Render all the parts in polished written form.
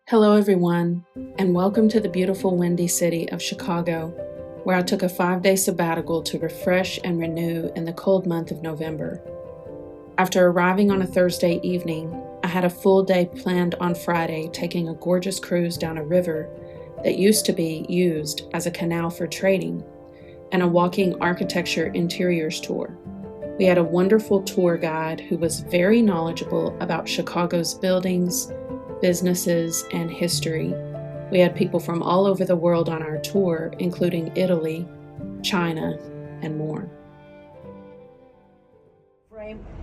Hello everyone, and welcome to the beautiful windy city of Chicago, where I took a 5-day sabbatical to refresh and renew in the cold month of November. After arriving on a Thursday evening, I had a full day planned on Friday, taking a gorgeous cruise down a river that used to be used as a canal for trading, and a walking architecture interiors tour. We had a wonderful tour guide who was very knowledgeable about Chicago's buildings, businesses, and history. We had people from all over the world on our tour, including Italy, China, and more.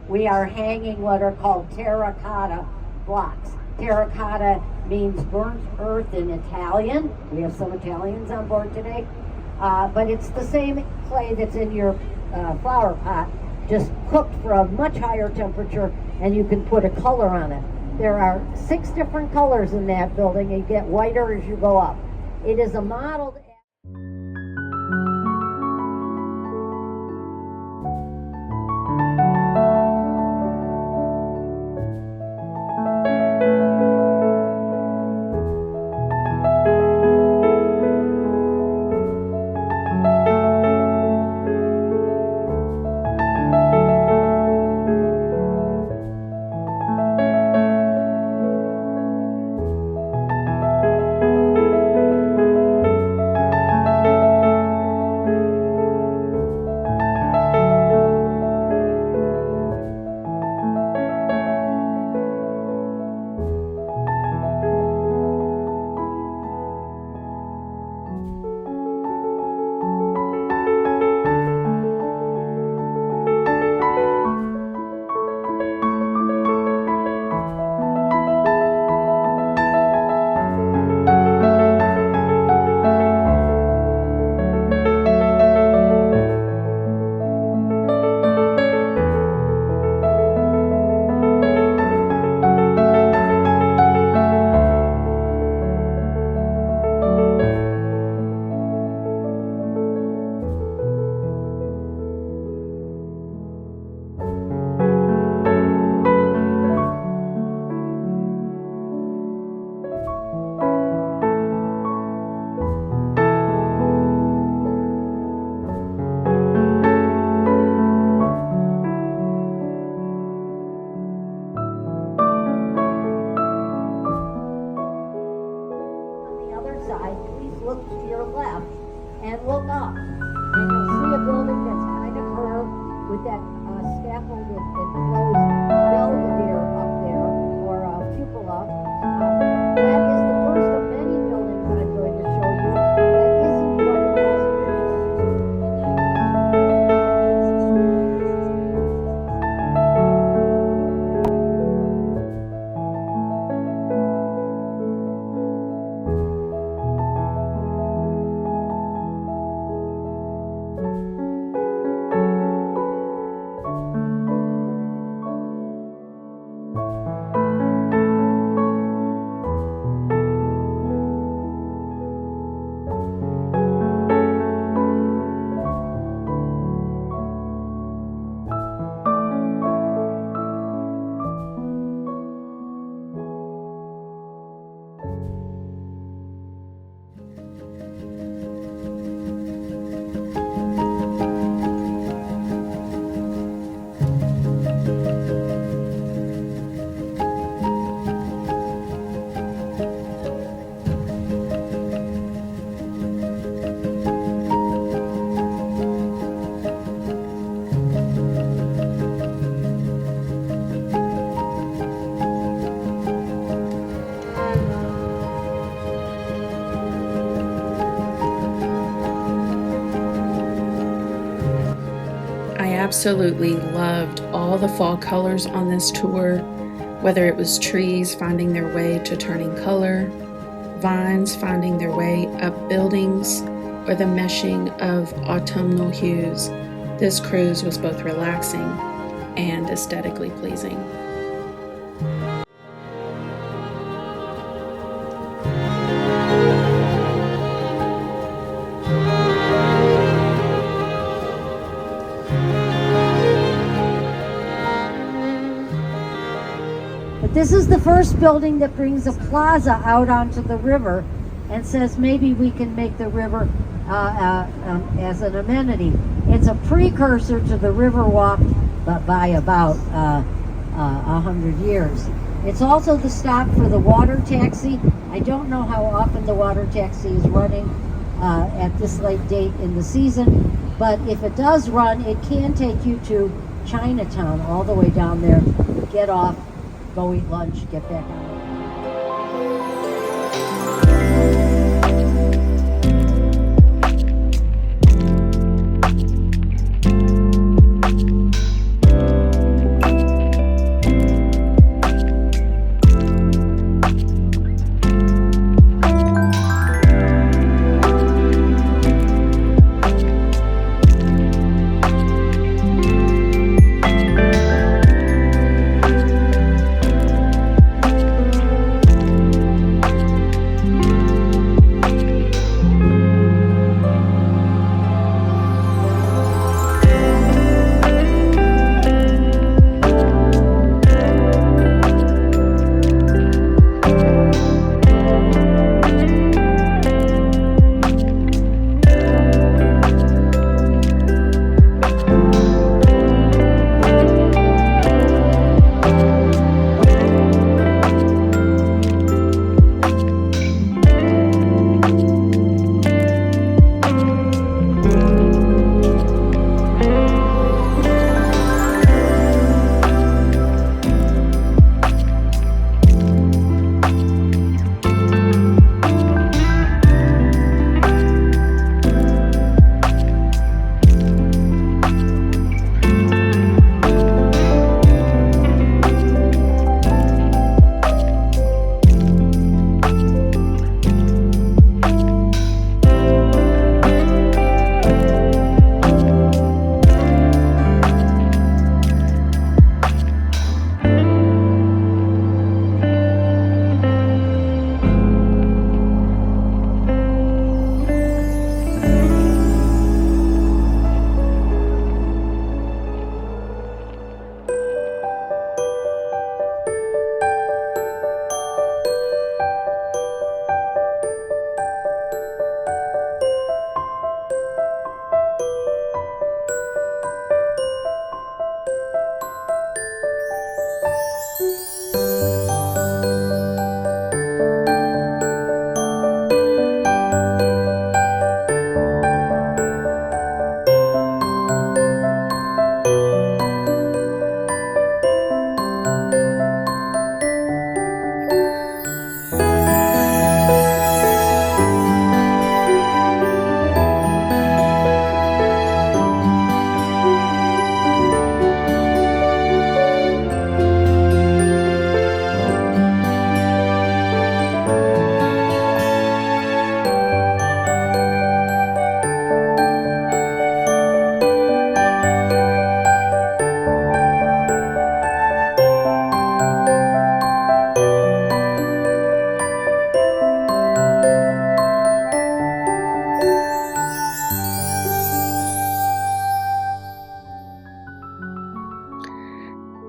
We are hanging what are called terracotta blocks. Terracotta means burnt earth in Italian. We have some Italians on board today. But it's the same clay that's in your flower pot, just cooked for a much higher temperature, and you can put a color on it. There are 6 different colors in that building, and you get whiter as you go up. It is a modeled... Look to your left and look up, and you'll see a building that's kind of curved with that scaffolded enclosed belvedere up there, or a cupola. That is the first of many buildings I'm going to show you. That isn't what it absolutely loved all the fall colors on this tour, whether it was trees finding their way to turning color, vines finding their way up buildings, or the meshing of autumnal hues. This cruise was both relaxing and aesthetically pleasing. But this is the first building that brings a plaza out onto the river and says maybe we can make the river as an amenity. It's a precursor to the Riverwalk, but by about 100 years. It's also the stop for the water taxi. I don't know how often the water taxi is running at this late date in the season, but if it does run, it can take you to Chinatown, all the way down there. Get off, go eat lunch, get back on.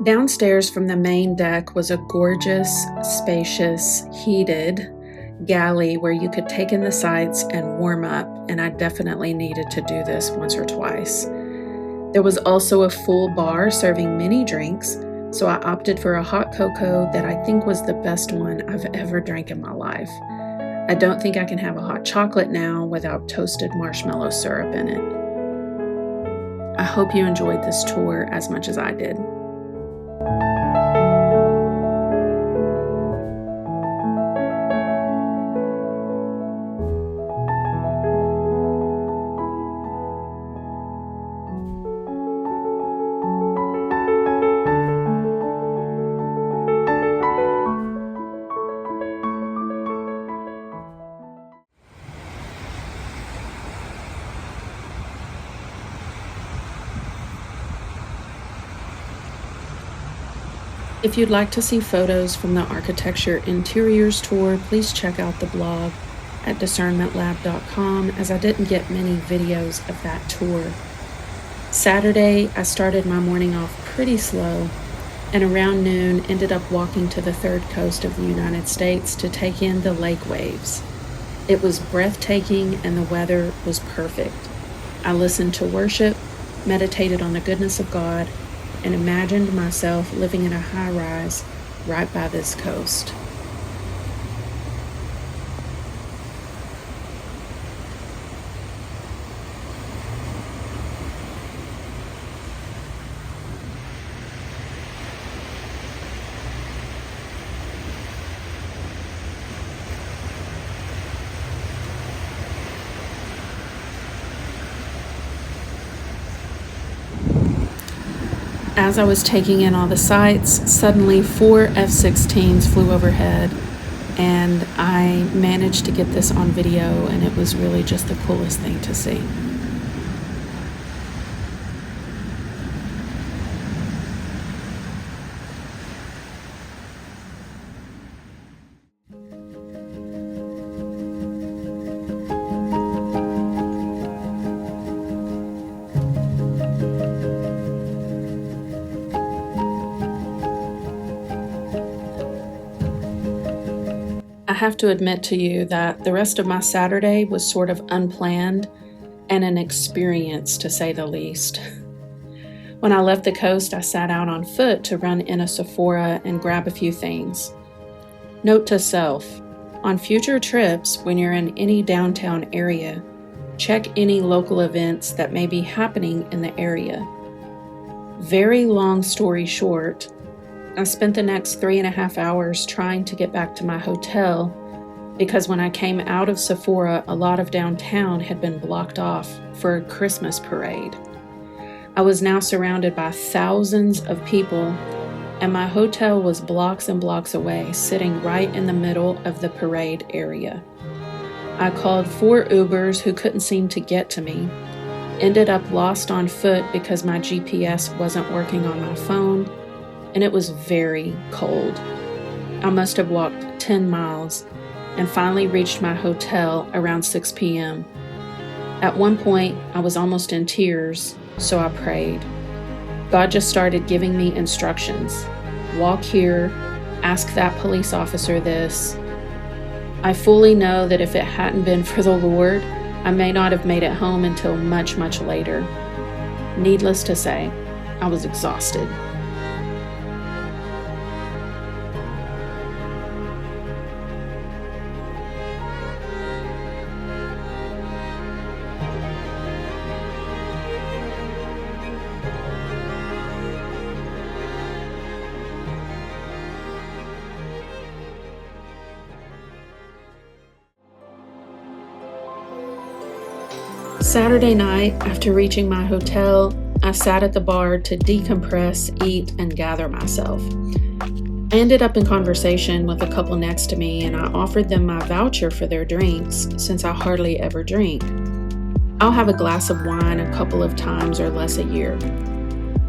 Downstairs from the main deck was a gorgeous, spacious, heated galley where you could take in the sights and warm up, and I definitely needed to do this once or twice. There was also a full bar serving many drinks, so I opted for a hot cocoa that I think was the best one I've ever drank in my life. I don't think I can have a hot chocolate now without toasted marshmallow syrup in it. I hope you enjoyed this tour as much as I did. If you'd like to see photos from the architecture interiors tour, please check out the blog at discernmentlab.com, as I didn't get many videos of that tour. Saturday, I started my morning off pretty slow, and around noon ended up walking to the third coast of the United States to take in the lake waves. It was breathtaking and the weather was perfect. I listened to worship, meditated on the goodness of God, and imagined myself living in a high-rise right by this coast. As I was taking in all the sights, suddenly 4 F-16s flew overhead, and I managed to get this on video, and it was really just the coolest thing to see. I have to admit to you that the rest of my Saturday was sort of unplanned and an experience, to say the least. When I left the coast, I sat out on foot to run in a Sephora and grab a few things. Note to self, on future trips, when you're in any downtown area, check any local events that may be happening in the area. Very long story short, I spent the next 3.5 hours trying to get back to my hotel because when I came out of Sephora, a lot of downtown had been blocked off for a Christmas parade. I was now surrounded by thousands of people, and my hotel was blocks and blocks away, sitting right in the middle of the parade area. I called 4 Ubers who couldn't seem to get to me, ended up lost on foot because my GPS wasn't working on my phone, and it was very cold. I must have walked 10 miles and finally reached my hotel around 6 p.m. At one point, I was almost in tears, so I prayed. God just started giving me instructions. Walk here, ask that police officer this. I fully know that if it hadn't been for the Lord, I may not have made it home until much, much later. Needless to say, I was exhausted. Saturday night, after reaching my hotel, I sat at the bar to decompress, eat, and gather myself. I ended up in conversation with a couple next to me, and I offered them my voucher for their drinks since I hardly ever drink. I'll have a glass of wine a couple of times or less a year.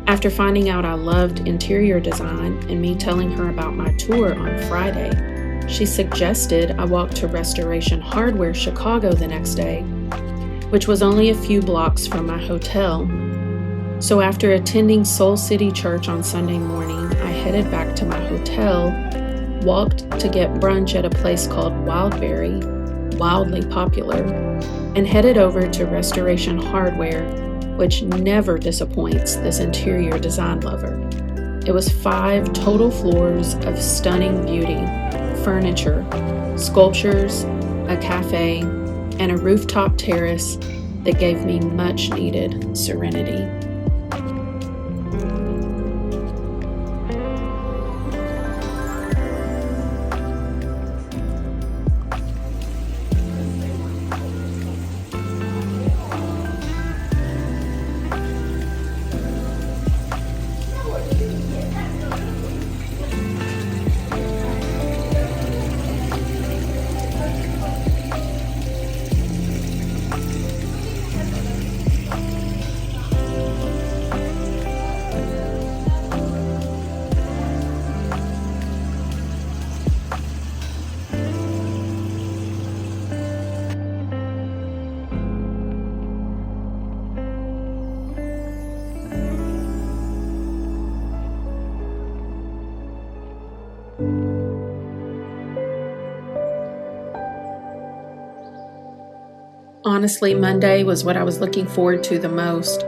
After finding out I loved interior design and me telling her about my tour on Friday, she suggested I walk to Restoration Hardware Chicago the next day, which was only a few blocks from my hotel. So after attending Soul City Church on Sunday morning, I headed back to my hotel, walked to get brunch at a place called Wildberry, wildly popular, and headed over to Restoration Hardware, which never disappoints this interior design lover. It was 5 total floors of stunning beauty, furniture, sculptures, a cafe, and a rooftop terrace that gave me much needed serenity. Honestly, Monday was what I was looking forward to the most,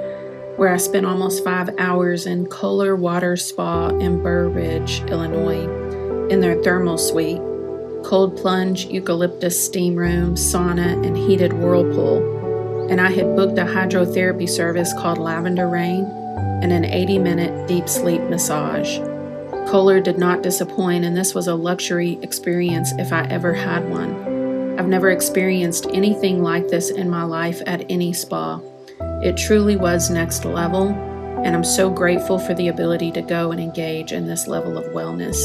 where I spent almost 5 hours in Kohler Water Spa in Burr Ridge, Illinois, in their thermal suite. Cold plunge, eucalyptus steam room, sauna, and heated whirlpool. And I had booked a hydrotherapy service called Lavender Rain and an 80-minute deep sleep massage. Kohler did not disappoint, and this was a luxury experience if I ever had one. I've never experienced anything like this in my life at any spa. It truly was next level, and I'm so grateful for the ability to go and engage in this level of wellness.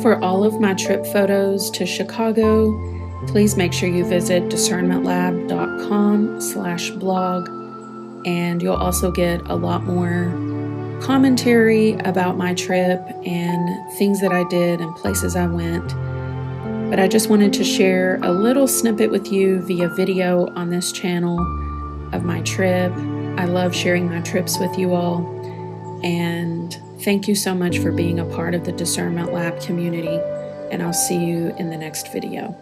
For all of my trip photos to Chicago, please make sure you visit discernmentlab.com/blog, and you'll also get a lot more commentary about my trip and things that I did and places I went. But I just wanted to share a little snippet with you via video on this channel of my trip. I love sharing my trips with you all, and thank you so much for being a part of the Discernment Lab community, and I'll see you in the next video.